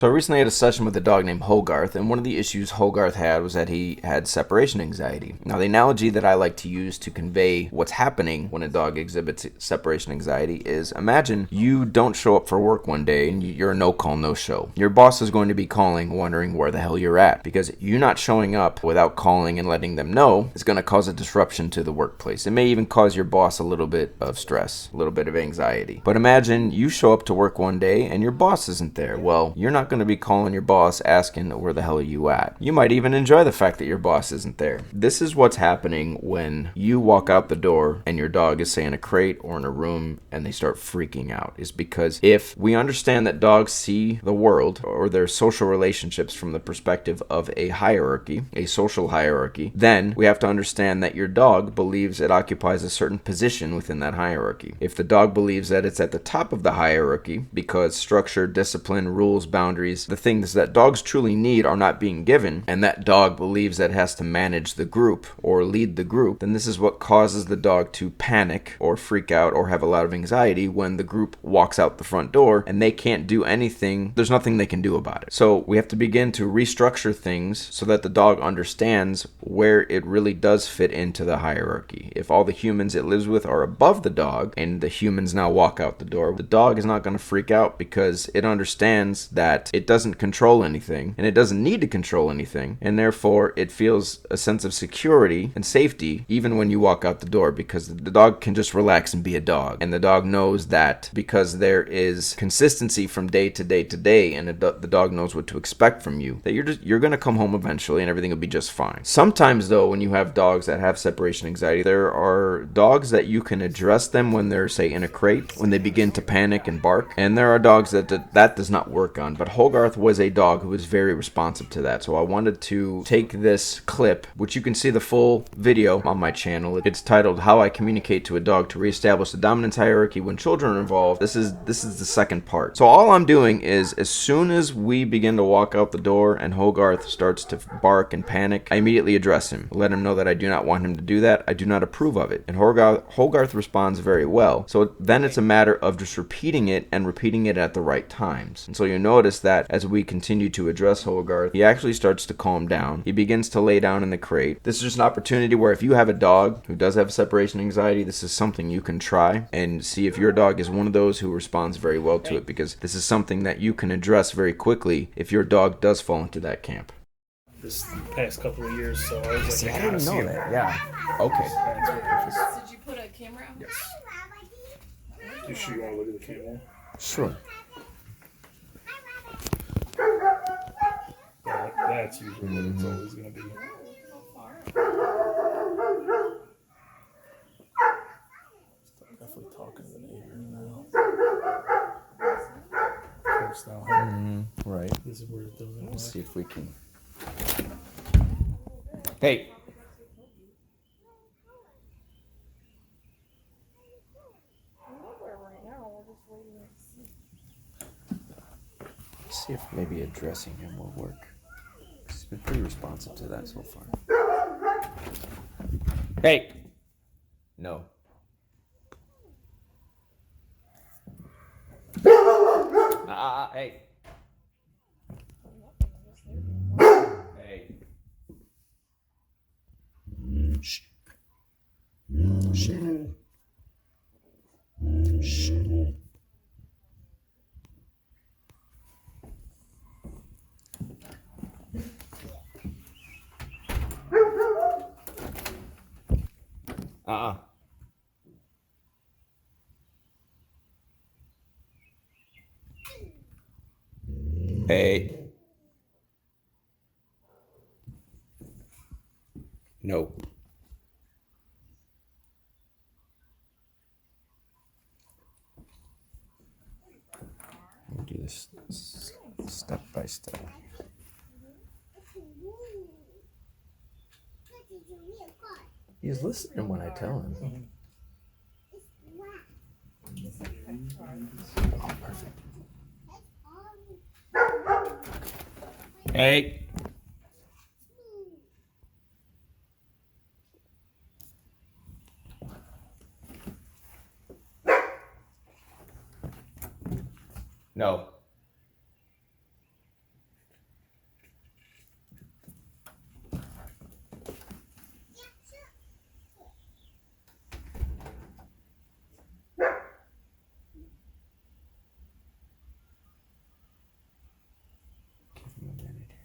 So I recently had a session with a dog named Hogarth, and one of the issues Hogarth had was that he had separation anxiety. Now, the analogy that I like to use to convey what's happening when a dog exhibits separation anxiety is imagine you don't show up for work one day and you're a no-call, no-show. Your boss is going to be calling, wondering where the hell you're at, because you not showing up without calling and letting them know is going to cause a disruption to the workplace. It may even cause your boss a little bit of stress, a little bit of anxiety. But imagine you show up to work one day and your boss isn't there. Well, you're not going to be calling your boss asking where the hell are you at. You might even enjoy the fact that your boss isn't there. This is what's happening when you walk out the door and your dog is, say, in a crate or in a room and they start freaking out. Is because if we understand that dogs see the world or their social relationships from the perspective of a hierarchy, a social hierarchy, then we have to understand that your dog believes it occupies a certain position within that hierarchy. If the dog believes that it's at the top of the hierarchy because structure, discipline, rules, boundaries, the things that dogs truly need are not being given, and that dog believes that it has to manage the group or lead the group, then this is what causes the dog to panic or freak out or have a lot of anxiety when the group walks out the front door and they can't do anything. There's nothing they can do about it. So we have to begin to restructure things so that the dog understands where it really does fit into the hierarchy. If all the humans it lives with are above the dog and the humans now walk out the door, the dog is not going to freak out because it understands that it doesn't control anything and it doesn't need to control anything, and therefore it feels a sense of security and safety even when you walk out the door, because the dog can just relax and be a dog, and the dog knows that because there is consistency from day to day to day, and the dog knows what to expect from you, that you're going to come home eventually and everything will be just fine. Sometimes though, when you have dogs that have separation anxiety, there are dogs that you can address them when they're, say, in a crate, when they begin to panic and bark, and there are dogs that does not work on. But Hogarth was a dog who was very responsive to that. So I wanted to take this clip, which you can see the full video on my channel. It's titled "How I Communicate to a Dog to Reestablish the Dominance Hierarchy When Children Are Involved." This is the second part. So all I'm doing is, as soon as we begin to walk out the door and Hogarth starts to bark and panic, I immediately address him, let him know that I do not want him to do that. I do not approve of it. And Hogarth responds very well. So then it's a matter of just repeating it and repeating it at the right times. And so you'll notice that as we continue to address Hogarth, he actually starts to calm down. He begins to lay down in the crate. This is just an opportunity where if you have a dog who does have separation anxiety, this is something you can try and see if your dog is one of those who responds very well to it, because this is something that you can address very quickly if your dog does fall into that camp. This past couple of years, so I was like, See, I gotta didn't see know it. that. Yeah. Okay. Did you put a camera out? Yes. You sure you want to look at the camera? Sure. That's usually what it's always going to be. Definitely talking to the neighbor now. Close now. Right. This is where it doesn't work. Let's see if we can. Hey. See if maybe addressing him will work. He's been pretty responsive to that so far. Hey. No. Hey. Hey. Shh. Shh. Shh. Uh-uh. Hey. No. We'll do this step by step. He's listening when I tell him. Oh, perfect. Hey. No. from a minute.